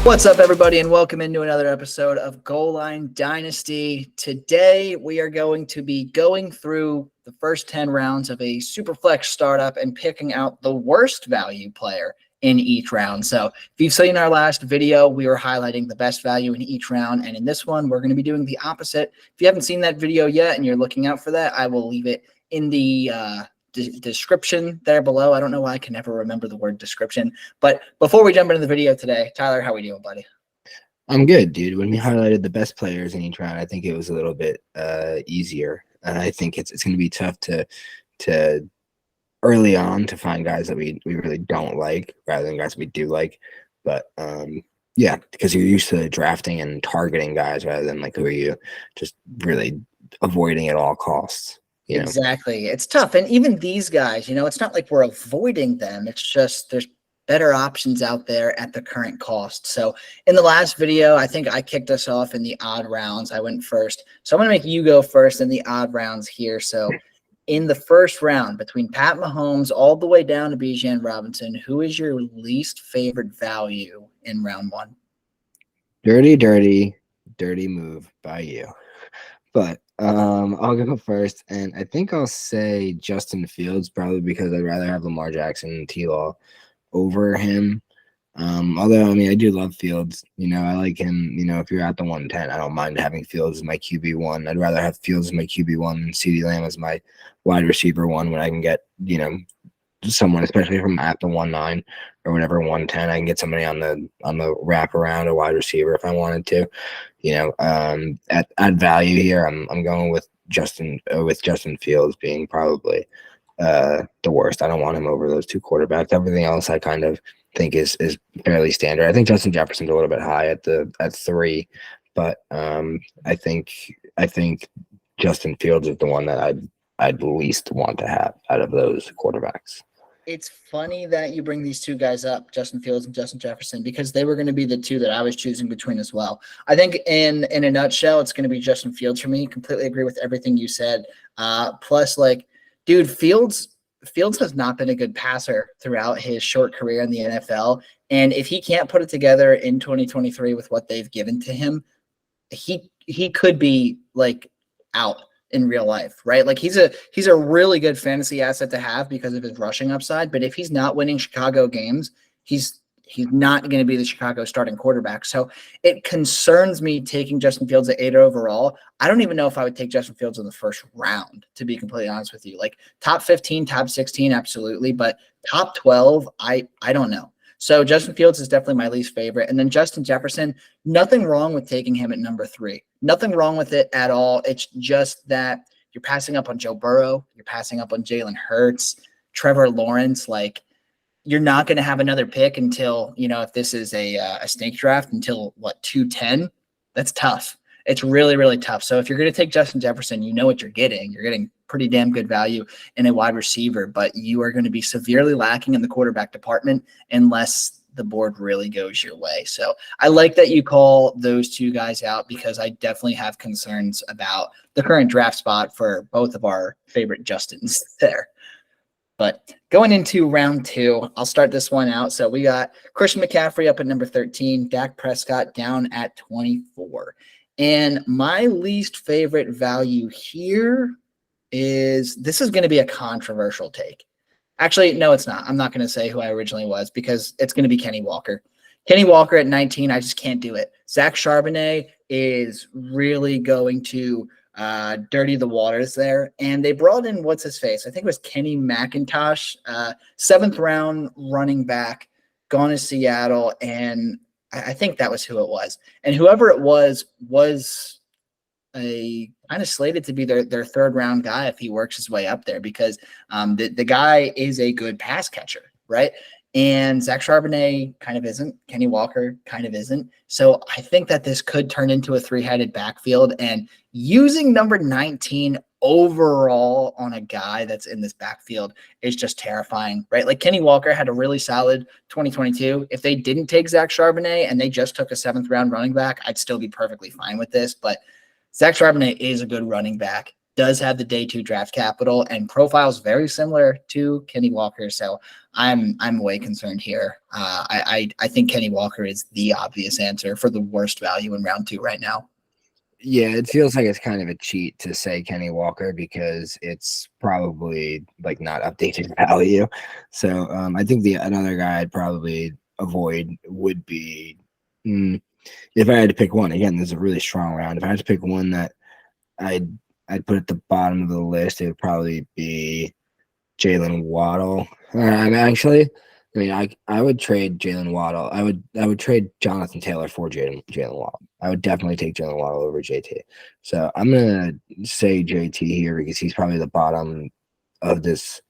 What's up, everybody, and welcome into another episode of Goal Line Dynasty. Today, we are going to be going through the first 10 rounds of a Superflex startup and picking out the worst value player in each round. So if you've seen our last video, we were highlighting the best value in each round. And in this one, we're going to be doing the opposite. If you haven't seen that video yet and you're looking out for that, I will leave it in the description there below. I don't know why I can never remember the word description. But before we jump into the video today, Tyler, how are we doing, buddy? I'm good, dude. When we highlighted the best players in each round, I think it was a little bit easier. And I think it's going to be tough to early on to find guys that we really don't like rather than guys we do like. But yeah, because you're used to drafting and targeting guys rather than like who are you just really avoiding at all costs. Exactly. It's tough. And even these guys, it's not like we're avoiding them. It's just there's better options out there at the current cost. So in the last video, I think I kicked us off in the odd rounds. I went first. So I'm going to make you go first in the odd rounds here. So in the first round, between Pat Mahomes all the way down to Bijan Robinson, who is your least favorite value in round one? Dirty move by you. But I'll go first, and I think I'll say Justin Fields, probably because I'd rather have Lamar Jackson and T-Law over him. Although, I mean, I do love Fields. I like him. If you're at the 110, I don't mind having Fields as my QB1. I'd rather have Fields as my QB1 and CeeDee Lamb as my wide receiver one when I can get, someone, especially from at the 1-9 or whatever 110, I can get somebody on the wraparound, a wide receiver if I wanted to. At value here, I'm going with Justin Fields being probably the worst. I don't want him over those two quarterbacks. Everything else I kind of think is fairly standard. I think Justin Jefferson's a little bit high at 3, but I think Justin Fields is the one that I'd least want to have out of those quarterbacks. It's funny that you bring these two guys up, Justin Fields and Justin Jefferson, because they were going to be the two that I was choosing between as well. I think in a nutshell, it's going to be Justin Fields for me. Completely agree with everything you said. Plus, dude, Fields has not been a good passer throughout his short career in the NFL. And if he can't put it together in 2023 with what they've given to him, he could be out in real life, right? He's a really good fantasy asset to have because of his rushing upside. But if he's not winning Chicago games, he's not going to be the Chicago starting quarterback. So it concerns me taking Justin Fields at 8 overall. I don't even know if I would take Justin Fields in the first round, to be completely honest with you. Top 15, top 16, absolutely. But top 12, I don't know. So Justin Fields is definitely my least favorite. And then Justin Jefferson, nothing wrong with taking him at number 3. Nothing wrong with it at all. It's just that you're passing up on Joe Burrow. You're passing up on Jalen Hurts, Trevor Lawrence. You're not going to have another pick until, if this is a snake draft, until 210. That's tough. It's really, really tough. So if you're going to take Justin Jefferson, you know what you're getting. You're getting pretty damn good value in a wide receiver, but you are going to be severely lacking in the quarterback department unless the board really goes your way. So I like that you call those two guys out because I definitely have concerns about the current draft spot for both of our favorite Justins there. But going into round 2, I'll start this one out. So we got Christian McCaffrey up at number 13, Dak Prescott down at 24. And my least favorite value here is this is going to be a controversial take. Actually, no, it's not. I'm not going to say who I originally was because it's going to be Kenny Walker. Kenny Walker at 19, I just can't do it. Zach Charbonnet is really going to dirty the waters there. And they brought in, what's his face? I think it was Kenny McIntosh, 7th round running back, gone to Seattle. And I think that was who it was. And whoever it was a kind of slated to be their 3rd round guy if he works his way up there because the guy is a good pass catcher, right? And Zach Charbonnet kind of isn't. Kenny Walker kind of isn't. So I think that this could turn into a 3-headed backfield. And using number 19 overall on a guy that's in this backfield is just terrifying, right? Kenny Walker had a really solid 2022. If they didn't take Zach Charbonnet and they just took a 7th round running back, I'd still be perfectly fine with this. But Zach Charbonnet is a good running back. does have the day 2 draft capital and profiles very similar to Kenny Walker. So I'm way concerned here. I think Kenny Walker is the obvious answer for the worst value in round 2 right now. Yeah, it feels like it's kind of a cheat to say Kenny Walker because it's probably like not updated value. So I think another guy I'd probably avoid would be if I had to pick one. Again, this is a really strong round. If I had to pick one that I'd put at the bottom of the list, it would probably be Jalen Waddle. I would trade Jalen Waddle. I would trade Jonathan Taylor for Jalen Waddle. I would definitely take Jalen Waddle over JT. So I'm gonna say JT here because he's probably the bottom of these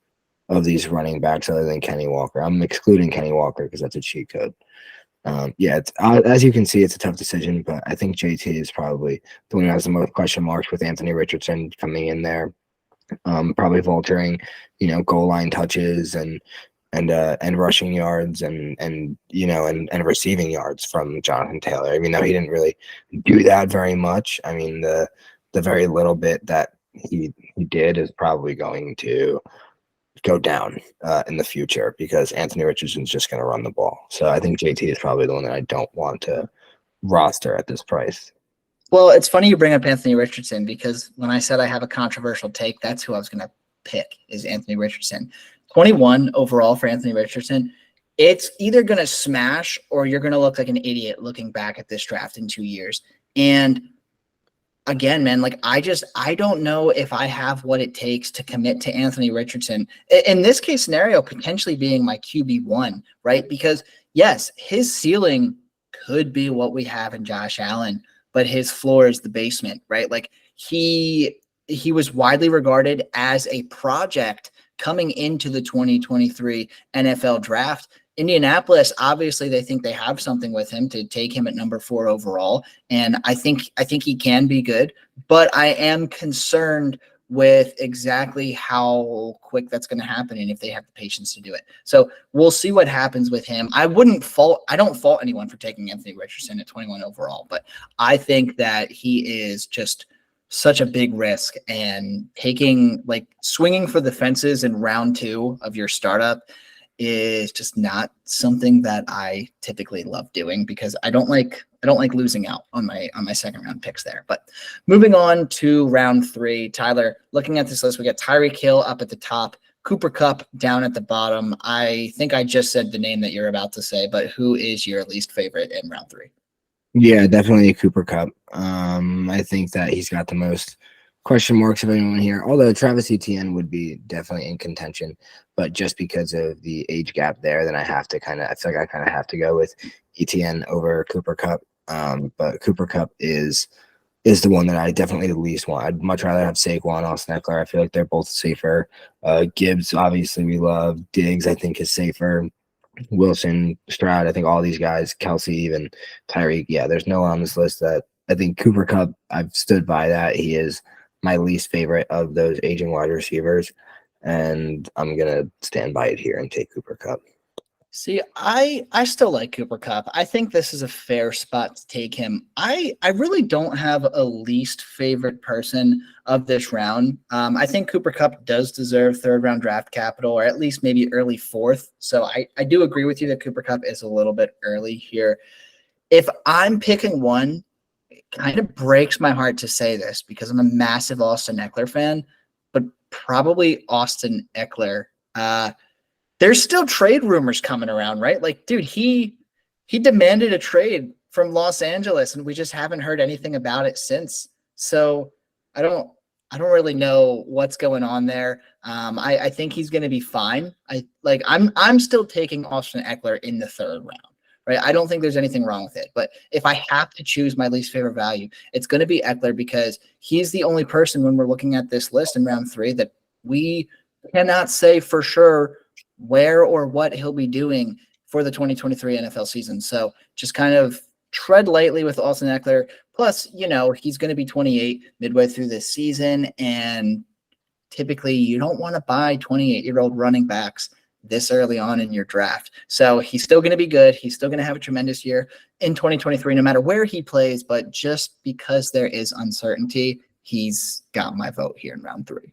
running backs other than Kenny Walker. I'm excluding Kenny Walker because that's a cheat code. As you can see, it's a tough decision, but I think JT is probably the one who has the most question marks with Anthony Richardson coming in there, probably vulturing, goal line touches and rushing yards and receiving yards from Jonathan Taylor. Even though he didn't really do that very much, I mean the very little bit that he did is probably going to go down in the future because Anthony Richardson's just going to run the ball. So I think JT is probably the one that I don't want to roster at this price. Well, it's funny you bring up Anthony Richardson because when I said I have a controversial take, that's who I was going to pick is Anthony Richardson. 21 overall for Anthony Richardson. It's either going to smash or you're going to look like an idiot looking back at this draft in 2 years. And again, man, like I don't know if I have what it takes to commit to Anthony Richardson in this case scenario, potentially being my QB1, right? Because yes, his ceiling could be what we have in Josh Allen, but his floor is the basement, right? Like he was widely regarded as a project coming into the 2023 NFL draft. Indianapolis, obviously, they think they have something with him to take him at number 4 overall. And I think he can be good, but I am concerned with exactly how quick that's going to happen and if they have the patience to do it. So we'll see what happens with him. I don't fault anyone for taking Anthony Richardson at 21 overall, but I think that he is just such a big risk, and swinging for the fences in round 2 of your startup is just not something that I typically love doing because I don't like losing out on my second round picks there. But moving on to round 3, Tyler, looking at this list, we got Tyreek Hill up at the top, Cooper Kupp down at the bottom. I think I just said the name that you're about to say, but who is your least favorite in round 3? Yeah, definitely Cooper Kupp. I think that he's got the most question marks of anyone here, although Travis Etienne would be definitely in contention, but just because of the age gap there, then I feel like I kind of have to go with Etienne over Cooper Kupp. But Cooper Kupp is the one that I definitely the least want. I'd much rather have Saquon, Austin Eckler. I feel like they're both safer. Gibbs, obviously we love. Diggs, I think, is safer. Wilson, Stroud, I think all these guys, Kelsey, even Tyreek. Yeah, there's no one on this list that I think Cooper Kupp, I've stood by that. He is my least favorite of those aging wide receivers, and I'm going to stand by it here and take Cooper Kupp. See, I still like Cooper Kupp. I think this is a fair spot to take him. I really don't have a least favorite person of this round. I think Cooper Kupp does deserve 3rd round draft capital, or at least maybe early 4th. So I do agree with you that Cooper Kupp is a little bit early here. If I'm picking one, it kind of breaks my heart to say this because I'm a massive Austin Eckler fan, but probably Austin Eckler. There's still trade rumors coming around, right? Like, dude, he demanded a trade from Los Angeles, and we just haven't heard anything about it since. So I don't really know what's going on there. I think he's going to be fine. I'm still taking Austin Eckler in the 3rd round, right? I don't think there's anything wrong with it. But if I have to choose my least favorite value, it's going to be Eckler because he's the only person when we're looking at this list in round 3 that we cannot say for sure where or what he'll be doing for the 2023 NFL season. So just kind of tread lightly with Austin Eckler. Plus, he's going to be 28 midway through this season. And typically you don't want to buy 28-year-old running backs this early on in your draft. So he's still going to be good. He's still going to have a tremendous year in 2023, no matter where he plays. But just because there is uncertainty, he's got my vote here in round 3.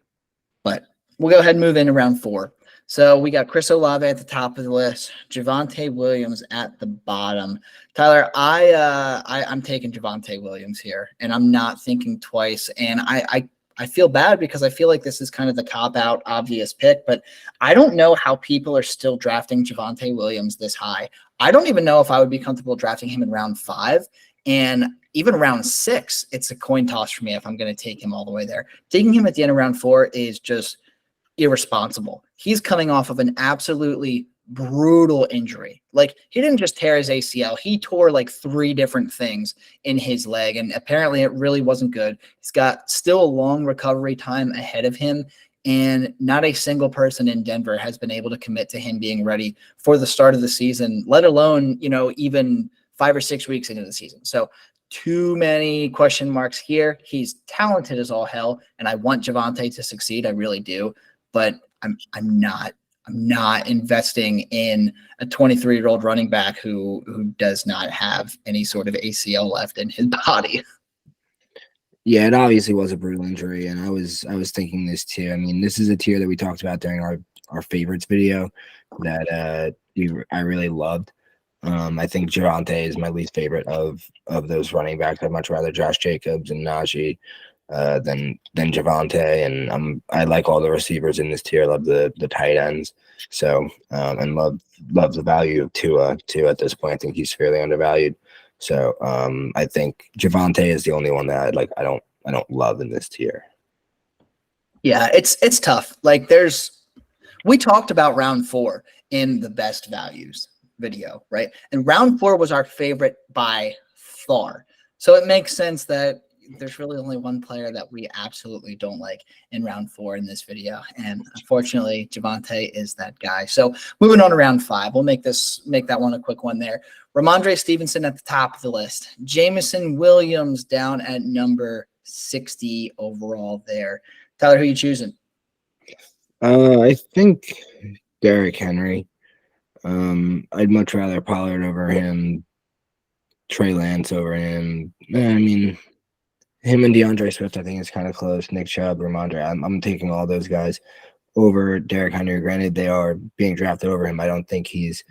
But we'll go ahead and move into round 4. So we got Chris Olave at the top of the list, Javonte Williams at the bottom. Tyler, I'm taking Javonte Williams here, and I'm not thinking twice. And I feel bad because I feel like this is kind of the cop-out obvious pick, but I don't know how people are still drafting Javonte Williams this high. I don't even know if I would be comfortable drafting him in round 5. And even round 6, it's a coin toss for me if I'm going to take him all the way there. Taking him at the end of round 4 is just irresponsible. He's coming off of an absolutely brutal injury. Like, he didn't just tear his ACL. He tore like 3 different things in his leg, and apparently it really wasn't good. He's got still a long recovery time ahead of him, and not a single person in Denver has been able to commit to him being ready for the start of the season, let alone, even 5 or 6 weeks into the season. So too many question marks here. He's talented as all hell, and I want Javonte to succeed. I really do. But I'm not investing in a 23-year-old running back who does not have any sort of ACL left in his body. Yeah, it obviously was a brutal injury, and I was thinking this too. I mean, this is a tier that we talked about during our favorites video that I really loved. I think Javonte is my least favorite of those running backs. I'd much rather Josh Jacobs and Najee than Javonte, and I like all the receivers in this tier. I love the tight ends, so and love the value of Tua too. At this point, I think he's fairly undervalued. So I think Javonte is the only one that I don't love in this tier. Yeah, it's tough. Like, we talked about round 4 in the best values video, right? And round 4 was our favorite by far. So it makes sense that there's really only one player that we absolutely don't like in round 4 in this video. And unfortunately, Javonte is that guy. So moving on to round 5, we'll make that one a quick one there. Ramondre Stevenson at the top of the list. Jameson Williams down at number 60 overall there. Tyler, who are you choosing? I think Derrick Henry. I'd much rather Pollard over him, Trey Lance over him. I mean, him and DeAndre Swift, I think, is kind of close. Nick Chubb, Ramondre. I'm taking all those guys over Derrick Henry. Granted, they are being drafted over him. I don't think he's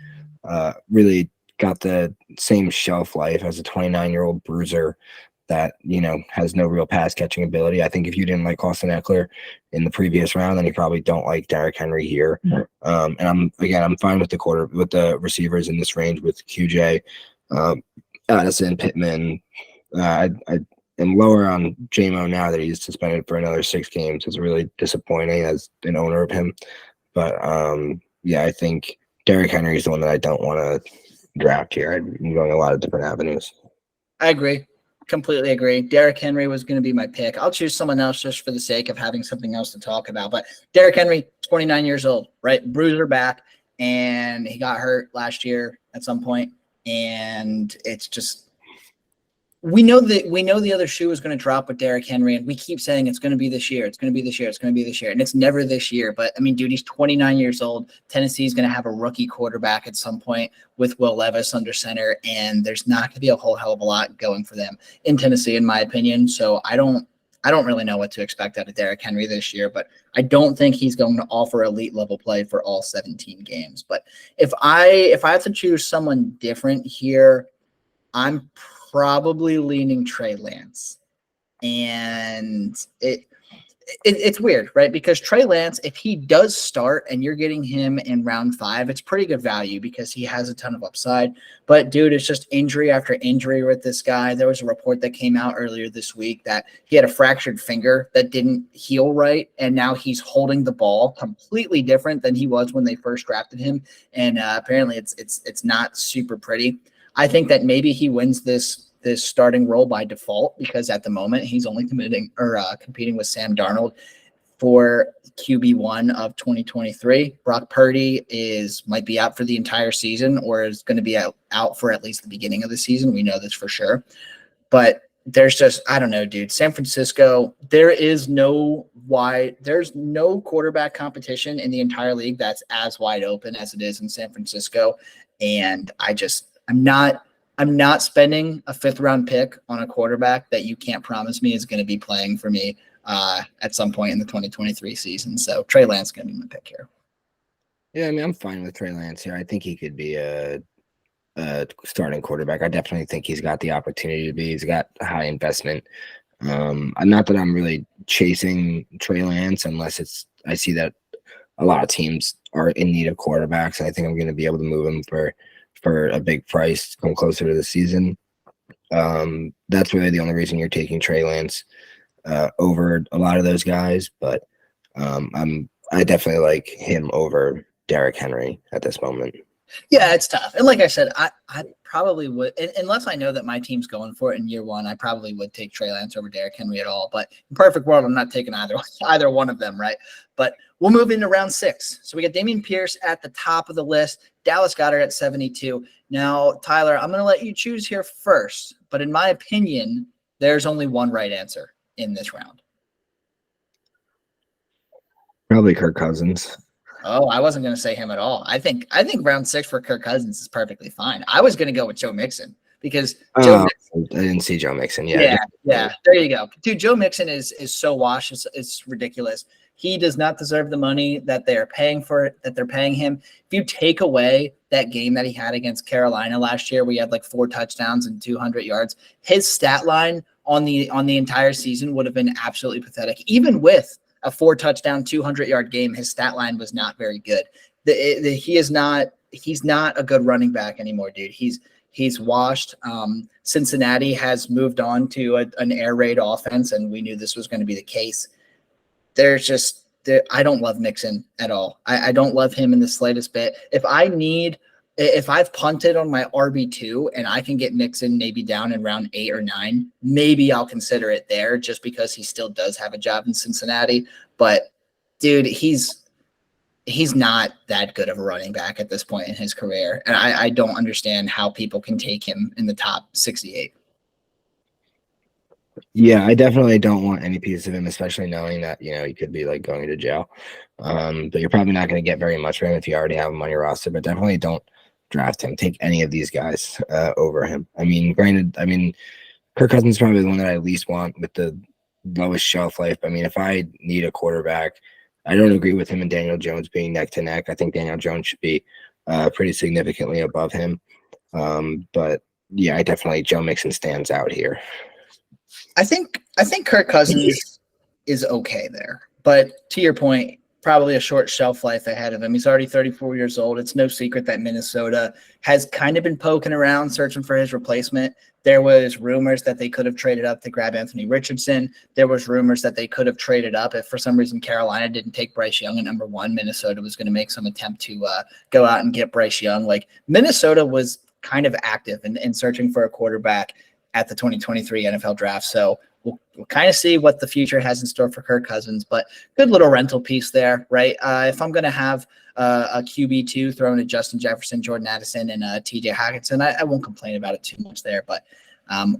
really got the same shelf life as a 29-year-old bruiser that, has no real pass catching ability. I think if you didn't like Austin Eckler in the previous round, then you probably don't like Derrick Henry here. And I'm fine with the receivers in this range with QJ, Addison, Pittman. I am lower on JMO now that he's suspended for another 6 games. It's really disappointing as an owner of him. But I think Derrick Henry is the one that I don't want to draft here. I'm going a lot of different avenues. I agree. Completely agree. Derrick Henry was going to be my pick. I'll choose someone else just for the sake of having something else to talk about. But Derrick Henry, 29 years old, right? Bruiser back, and he got hurt last year at some point. And it's just, we know the other shoe is going to drop with Derrick Henry, and we keep saying it's going to be this year. It's going to be this year. It's going to be this year. And it's never this year. But, I mean, dude, he's 29 years old. Tennessee's going to have a rookie quarterback at some point with Will Levis under center, and there's not going to be a whole hell of a lot going for them in Tennessee, in my opinion. So I don't really know what to expect out of Derrick Henry this year, but I don't think he's going to offer elite level play for all 17 games. But if I had to choose someone different here, I'm probably leaning Trey Lance. And it's weird, right? Because Trey Lance, if he does start and you're getting him in round 5, it's pretty good value because he has a ton of upside. But, dude, it's just injury after injury with this guy. There was a report that came out earlier this week that he had a fractured finger that didn't heal right, and now he's holding the ball completely different than he was when they first drafted him. And apparently it's not super pretty. I think that maybe he wins this starting role by default because at the moment he's only competing with Sam Darnold for QB1 of 2023. Brock Purdy might be out for the entire season or is going to be out for at least the beginning of the season. We know this for sure. But there's just, I don't know, dude. San Francisco, there's no quarterback competition in the entire league that's as wide open as it is in San Francisco. And I'm not I'm not spending a 5th-round pick on a quarterback that you can't promise me is going to be playing for me at some point in the 2023 season. So Trey Lance is going to be my pick here. Yeah, I mean, I'm fine with Trey Lance here. I think he could be a starting quarterback. I definitely think he's got the opportunity to be. He's got high investment. Not that I'm really chasing Trey Lance unless I see that a lot of teams are in need of quarterbacks. I think I'm going to be able to move him for a big price come closer to the season. That's really the only reason you're taking Trey Lance over a lot of those guys. But I definitely like him over Derrick Henry at this moment. Yeah, it's tough. And like I said, I probably would, unless I know that my team's going for it in year one, I probably would take Trey Lance over Derrick Henry at all. But in perfect world, I'm not taking either one of them, right? But we'll move into round 6. So we got Dameon Pierce at the top of the list, Dallas Goedert at 72. Now, Tyler, I'm going to let you choose here first. But in my opinion, there's only one right answer in this round. Probably Kirk Cousins. Oh, I wasn't going to say him at all. I think round 6 for Kirk Cousins is perfectly fine. I was going to go with Joe Mixon because Joe Mixon, I didn't see Joe Mixon. Yeah. There you go, dude. Joe Mixon is so washed. It's ridiculous. He does not deserve the money that they're paying him. If you take away that game that he had against Carolina last year, we had like 4 touchdowns and 200 yards. His stat line on the entire season would have been absolutely pathetic, even with a 4-touchdown, 200-yard game. His stat line was not very good. He's not a good running back anymore, dude. He's washed. Cincinnati has moved on to an air raid offense, and we knew this was going to be the case. I don't love Mixon at all. I don't love him in the slightest bit. If I've punted on my RB2 and I can get Mixon maybe down in round 8 or 9, maybe I'll consider it there just because he still does have a job in Cincinnati. But dude, he's not that good of a running back at this point in his career. And I don't understand how people can take him in the top 68. Yeah, I definitely don't want any piece of him, especially knowing that, he could be like going to jail. But you're probably not going to get very much from him if you already have him on your roster, but definitely don't draft him. Take any of these guys over him. I mean, granted, Kirk Cousins is probably the one that I least want with the lowest shelf life. I mean, if I need a quarterback, I don't agree with him and Daniel Jones being neck to neck. I think Daniel Jones should be pretty significantly above him. But yeah, I definitely Joe Mixon stands out here. I think Kirk Cousins is okay there, but to your point, probably a short shelf life ahead of him. He's already 34 years old. It's no secret that Minnesota has kind of been poking around, searching for his replacement. There was rumors that they could have traded up to grab Anthony Richardson. There was rumors that they could have traded up if for some reason Carolina didn't take Bryce Young at number 1. Minnesota was going to make some attempt to go out and get Bryce Young. Like Minnesota was kind of active in searching for a quarterback at the 2023 NFL draft. So we'll kind of see what the future has in store for Kirk Cousins, but good little rental piece there, right? If I'm going to have a QB2 thrown at Justin Jefferson, Jordan Addison, and TJ Hockenson, I won't complain about it too much there, but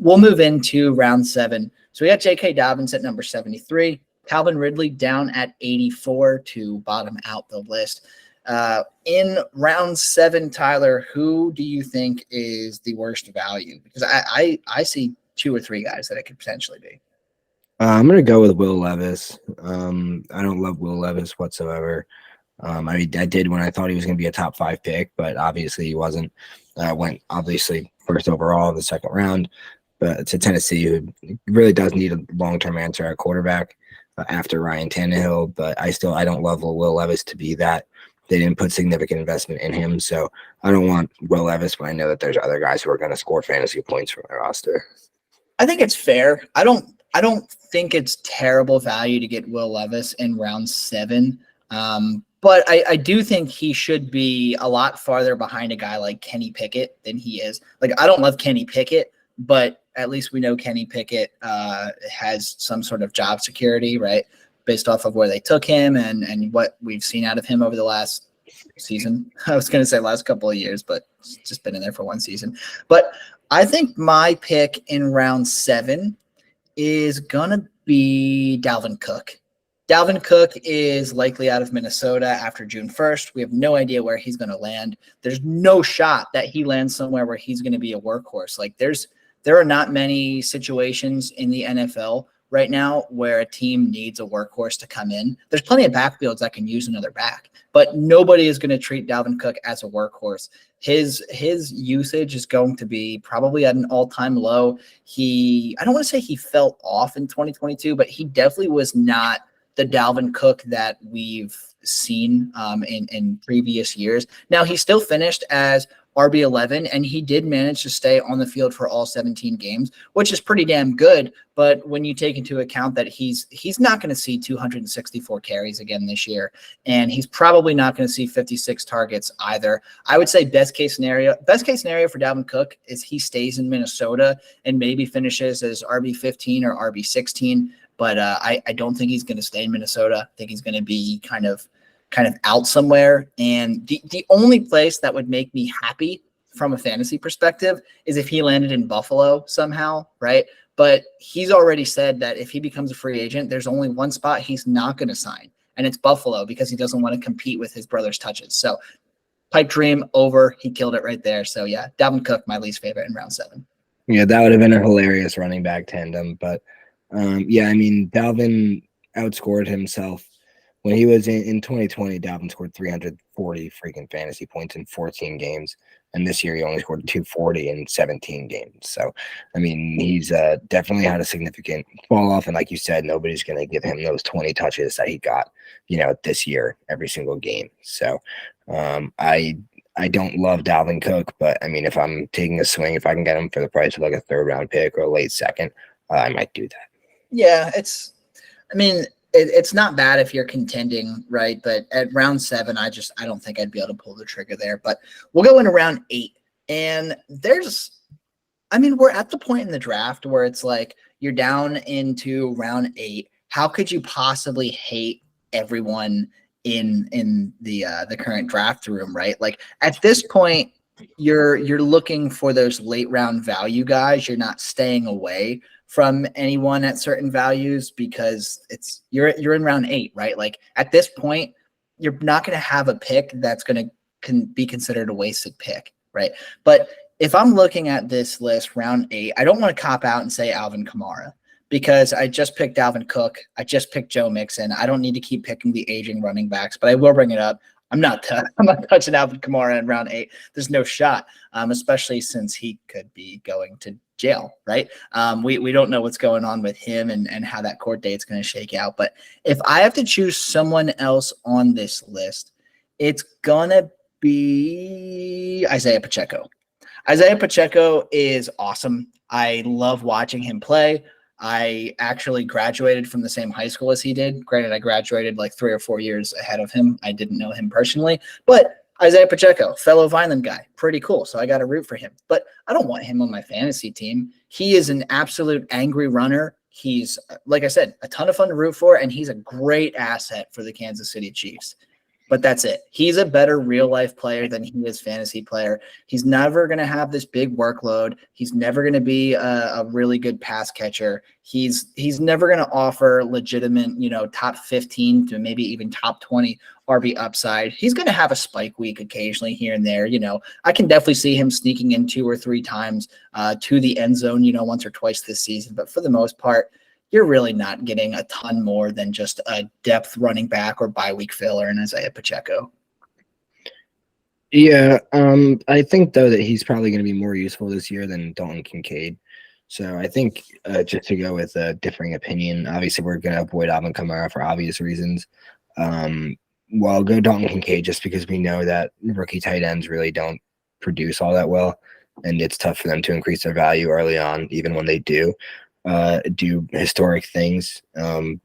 we'll move into round 7. So we got J.K. Dobbins at number 73, Calvin Ridley down at 84 to bottom out the list. In round 7, Tyler, who do you think is the worst value? Because I see 2 or 3 guys that it could potentially be. I'm going to go with Will Levis. I don't love Will Levis whatsoever. I did when I thought he was going to be a top 5 pick, but obviously he wasn't. Went obviously first overall in the second round, but to Tennessee, who really does need a long-term answer at quarterback after Ryan Tannehill. But I don't love Will Levis to be that. They didn't put significant investment in him, so I don't want Will Levis when I know that there's other guys who are going to score fantasy points from my roster. I think it's fair. I don't think it's terrible value to get Will Levis in round 7, but I do think he should be a lot farther behind a guy like Kenny Pickett than he is. Like I don't love Kenny Pickett, but at least we know Kenny Pickett has some sort of job security, right? Based off of where they took him and what we've seen out of him over the last season. I was going to say last couple of years, but it's just been in there for 1 season. But I think my pick in round 7 is going to be Dalvin Cook. Dalvin Cook is likely out of Minnesota after June 1st. We have no idea where he's going to land. There's no shot that he lands somewhere where he's going to be a workhorse. Like there are not many situations in the NFL right now where a team needs a workhorse to come in. There's plenty of backfields that can use another back, but nobody is going to treat Dalvin Cook as a workhorse. His usage is going to be probably at an all-time low. I don't want to say he fell off in 2022, but he definitely was not the Dalvin Cook that we've seen in previous years. Now, he still finished as RB11, and he did manage to stay on the field for all 17 games, which is pretty damn good. But when you take into account that he's not going to see 264 carries again this year, and he's probably not going to see 56 targets either, I would say best case scenario for Dalvin Cook is he stays in Minnesota and maybe finishes as RB15 or RB16. But I don't think he's going to stay in Minnesota. I think he's going to be kind of out somewhere. And the only place that would make me happy from a fantasy perspective is if he landed in Buffalo somehow, right? But he's already said that if he becomes a free agent, there's only one spot he's not going to sign, and it's Buffalo, because he doesn't want to compete with his brother's touches. So pipe dream over. He killed it right there. So yeah, Dalvin Cook, my least favorite in round 7. Yeah, that would have been a hilarious running back tandem. But yeah, I mean, Dalvin outscored himself. When he was in 2020, Dalvin scored 340 freaking fantasy points in 14 games. And this year he only scored 240 in 17 games. So, I mean, he's definitely had a significant fall off. And like you said, nobody's going to give him those 20 touches that he got, this year, every single game. So I don't love Dalvin Cook, but I mean, if I'm taking a swing, if I can get him for the price of like a 3rd round pick or a late 2nd, I might do that. Yeah, it's not bad if you're contending, right? But at round 7, I don't think I'd be able to pull the trigger there. But we'll go into round 8. And we're at the point in the draft where it's like you're down into round 8. How could you possibly hate everyone in the current draft room, right? Like at this point, you're looking for those late round value guys. You're not staying away from anyone at certain values because you're in round 8, right? Like at this point, you're not going to have a pick that's going to be considered a wasted pick, right? But if I'm looking at this list, round 8, I don't want to cop out and say Alvin Kamara because I just picked Dalvin Cook. I just picked Joe Mixon. I don't need to keep picking the aging running backs, but I will bring it up. I'm not touching Alvin Kamara in round 8. There's no shot, especially since he could be going to jail, right? We don't know what's going on with him and how that court date's going to shake out. But if I have to choose someone else on this list, it's going to be Isaiah Pacheco. Isaiah Pacheco is awesome. I love watching him play. I actually graduated from the same high school as he did. Granted, I graduated like 3 or 4 years ahead of him. I didn't know him personally, but Isaiah Pacheco, fellow Vineland guy, pretty cool. So I got to root for him, but I don't want him on my fantasy team. He is an absolute angry runner. He's, like I said, a ton of fun to root for, and he's a great asset for the Kansas City Chiefs. But that's it. He's a better real life player than he is fantasy player. He's never going to have this big workload. He's never going to be a really good pass catcher. He's never going to offer legitimate, top 15 to maybe even top 20 RB upside. He's going to have a spike week occasionally here and there. I can definitely see him sneaking in 2 or 3 times to the end zone, once or twice this season. But for the most part, you're really not getting a ton more than just a depth running back or bye week filler in Isaiah Pacheco. Yeah, I think, though, that he's probably going to be more useful this year than Dalton Kincaid. So I think just to go with a differing opinion, obviously we're going to avoid Alvin Kamara for obvious reasons. Well, I'll go Dalton Kincaid just because we know that rookie tight ends really don't produce all that well, and it's tough for them to increase their value early on, even when they do historic things.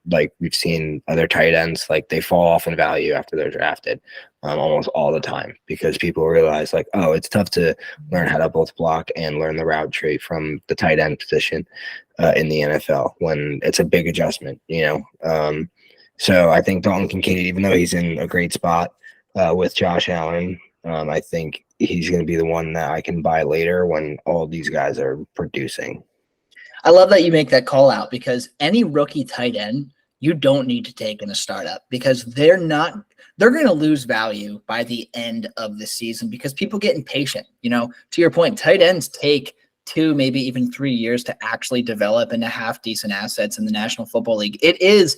Like we've seen other tight ends, like they fall off in value after they're drafted almost all the time because people realize like, oh, it's tough to learn how to both block and learn the route tree from the tight end position in the NFL when it's a big adjustment, So I think Dalton Kincaid, even though he's in a great spot with Josh Allen, I think he's going to be the one that I can buy later when all these guys are producing. I love that you make that call out because any rookie tight end, you don't need to take in a startup because they're going to lose value by the end of the season because people get impatient. To your point, tight ends take 2, maybe even 3 years to actually develop and to have decent assets in the National Football League. It is,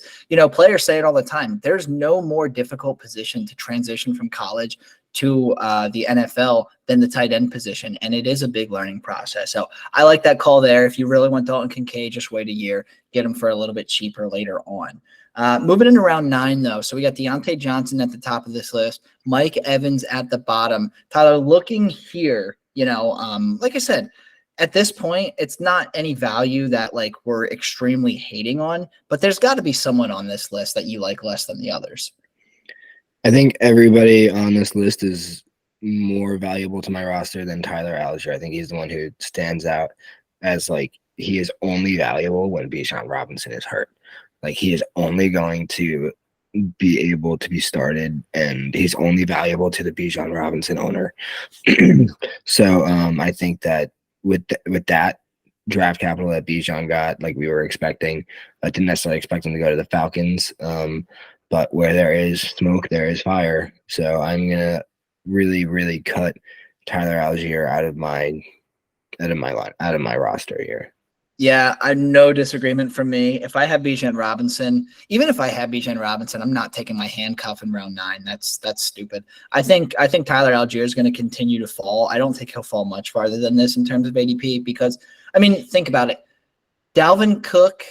players say it all the time. There's no more difficult position to transition from college to the NFL than the tight end position. And it is a big learning process. So I like that call there. If you really want Dalton Kincaid, just wait a year, get him for a little bit cheaper later on. Moving into round 9, though. So we got Deontay Johnson at the top of this list, Mike Evans at the bottom. Tyler, looking here, like I said, at this point, it's not any value that we're extremely hating on, but there's got to be someone on this list that you like less than the others. I think everybody on this list is more valuable to my roster than Tyler Algier. I think he's the one who stands out as he is only valuable when Bijan Robinson is hurt. He is only going to be able to be started, and he's only valuable to the Bijan Robinson owner. So I think that with that draft capital that Bijan got, we were expecting, I didn't necessarily expect him to go to the Falcons. But where there is smoke, there is fire. So I'm gonna really, really cut Tyler Algier out of my roster here. Yeah, no disagreement from me. If I have Bijan Robinson, I'm not taking my handcuff in round 9. That's stupid. I think Tyler Algier is going to continue to fall. I don't think he'll fall much farther than this in terms of ADP because, think about it. Dalvin Cook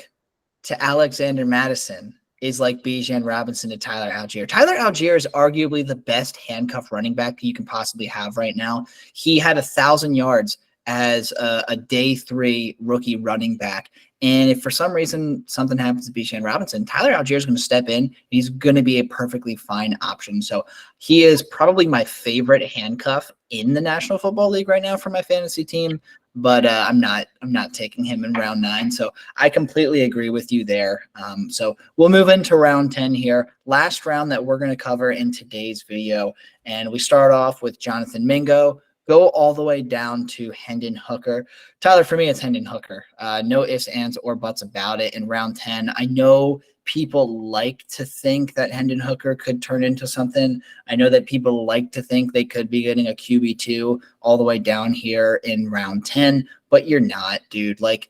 to Alexander Madison is like Bijan Robinson to Tyler Algier. Tyler Algier is arguably the best handcuff running back you can possibly have right now. He had 1,000 yards as a day 3 rookie running back. And if for some reason something happens to Bijan Robinson, Tyler Algier is going to step in. He's going to be a perfectly fine option. So he is probably my favorite handcuff in the National Football League right now for my fantasy team. But I'm not taking him in round 9. So I completely agree with you there. So we'll move into round 10 here. Last round that we're going to cover in today's video. And we start off with Jonathan Mingo, go all the way down to Hendon Hooker. Tyler, for me, it's Hendon Hooker. No ifs, ands, or buts about it in round 10. I know people like to think that Hendon Hooker could turn into something. I know that people like to think they could be getting a QB2 all the way down here in round 10, but you're not, dude. The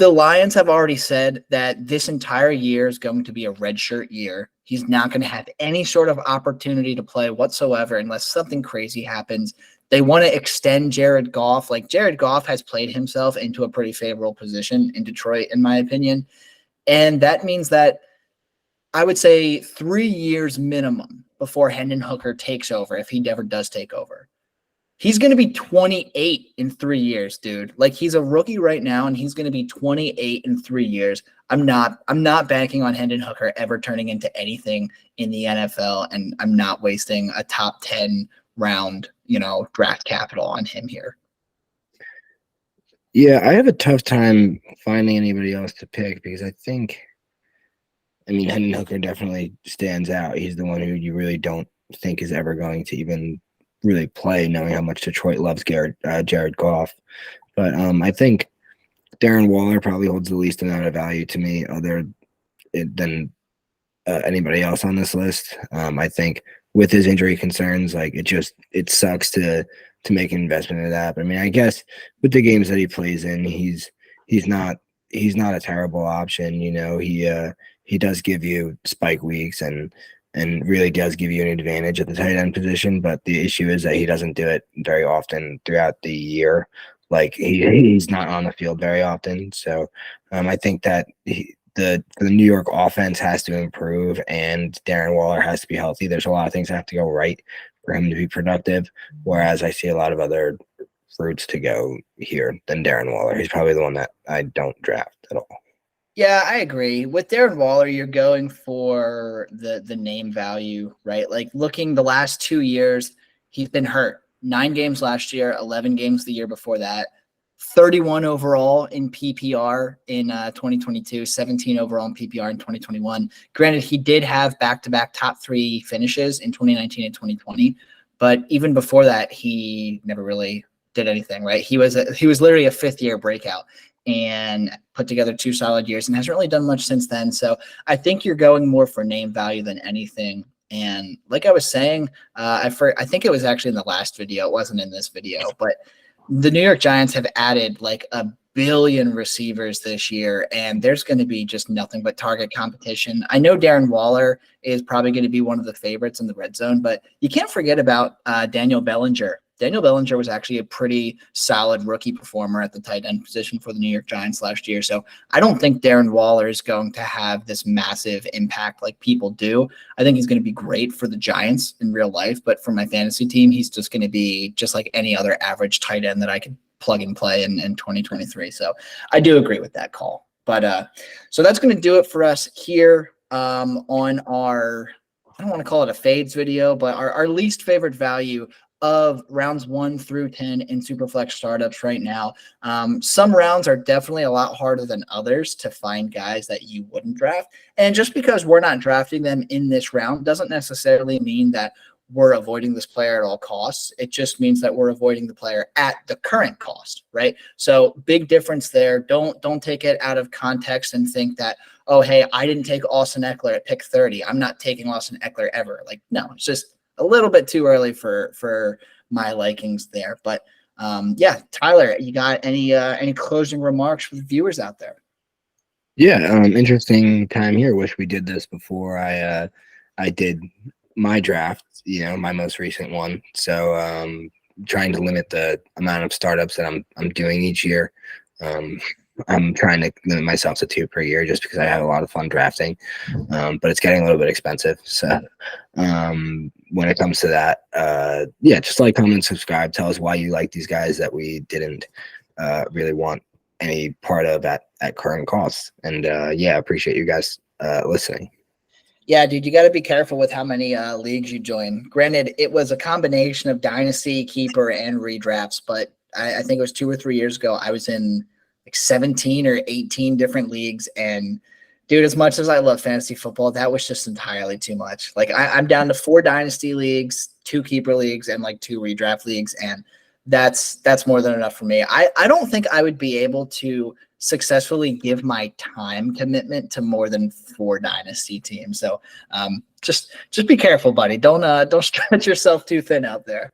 Lions have already said that this entire year is going to be a redshirt year. He's not going to have any sort of opportunity to play whatsoever unless something crazy happens. They want to extend Jared Goff. Jared Goff has played himself into a pretty favorable position in Detroit, in my opinion. And that means that I would say 3 years minimum before Hendon Hooker takes over, if he ever does take over. He's going to be 28 in 3 years, dude. He's a rookie right now, and he's going to be 28 in 3 years. I'm not banking on Hendon Hooker ever turning into anything in the NFL, and I'm not wasting a top 10 round, draft capital on him here. Yeah, I have a tough time finding anybody else to pick because Hendon Hooker definitely stands out. He's the one who you really don't think is ever going to even really play, knowing how much Detroit loves Jared Goff. But I think Darren Waller probably holds the least amount of value to me other than anybody else on this list. I think with his injury concerns, it sucks to make an investment in that. But I guess with the games that he plays in, he's not a terrible option. He does give you spike weeks and really does give you an advantage at the tight end position. But the issue is that he doesn't do it very often throughout the year. He's not on the field very often. So I think that the New York offense has to improve and Darren Waller has to be healthy. There's a lot of things that have to go right for him to be productive. Whereas I see a lot of other routes to go here than Darren Waller. He's probably the one that I don't draft at all. Yeah, I agree. With Darren Waller, you're going for the name value, right? Looking the last 2 years, he's been hurt. 9 games last year, 11 games the year before that, 31 overall in PPR in 2022, 17 overall in PPR in 2021. Granted, he did have back-to-back top 3 finishes in 2019 and 2020, but even before that, he never really did anything, right? He was literally a 5th-year breakout. and put together 2 solid years and hasn't really done much since then. So I think you're going more for name value than anything. And like I was saying, I think it was actually in the last video. It wasn't in this video, but the New York Giants have added like a billion receivers this year, and there's going to be just nothing but target competition. I know Darren Waller is probably going to be one of the favorites in the red zone, but you can't forget about Daniel Bellinger. Daniel Bellinger was actually a pretty solid rookie performer at the tight end position for the New York Giants last year. So I don't think Darren Waller is going to have this massive impact like people do. I think he's going to be great for the Giants in real life, but for my fantasy team, he's just going to be just like any other average tight end that I could plug and play in 2023. So I do agree with that call. But so that's going to do it for us here on our, I don't want to call it a fades video, but our least favorite value of rounds 1 through 10 in Superflex startups right now. Some rounds are definitely a lot harder than others to find guys that you wouldn't draft. And just because we're not drafting them in this round doesn't necessarily mean that we're avoiding this player at all costs. It just means that we're avoiding the player at the current cost, right? So big difference there. Don't take it out of context and think that, oh, hey, I didn't take Austin Eckler at pick 30. I'm not taking Austin Eckler ever. Like, no, it's just a little bit too early for my likings there. But yeah, Tyler, you got any closing remarks for the viewers out there? Yeah, interesting time here. Wish we did this before I did my draft, my most recent one. So trying to limit the amount of startups that I'm doing each year. I'm trying to limit myself to 2 per year just because I have a lot of fun drafting, but it's getting a little bit expensive. So when it comes to that, yeah, just like, comment, subscribe. Tell us why you like these guys that we didn't really want any part of at current costs. And yeah, appreciate you guys listening. Yeah, dude, you got to be careful with how many leagues you join. Granted, it was a combination of dynasty, keeper, and redrafts, but I think it was 2 or 3 years ago. I was in like 17 or 18 different leagues. And dude, as much as I love fantasy football, that was just entirely too much. Like I'm down to 4 dynasty leagues, 2 keeper leagues, and like 2 redraft leagues. And that's more than enough for me. I don't think I would be able to successfully give my time commitment to more than 4 dynasty teams. So just be careful, buddy. Don't stretch yourself too thin out there.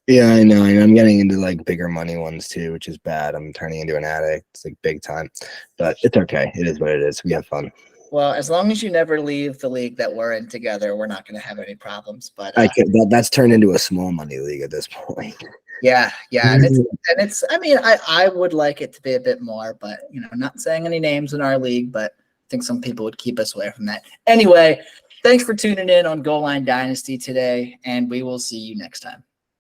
Yeah, I know. I'm getting into like bigger money ones too, which is bad. I'm turning into an addict. It's like big time, but it's okay. It is what it is. We have fun. Well, as long as you never leave the league that we're in together, we're not going to have any problems. But that's turned into a small money league at this point. Yeah, and it's. I mean, I would like it to be a bit more, but not saying any names in our league, but I think some people would keep us away from that. Anyway, thanks for tuning in on Goal Line Dynasty today, and we will see you next time.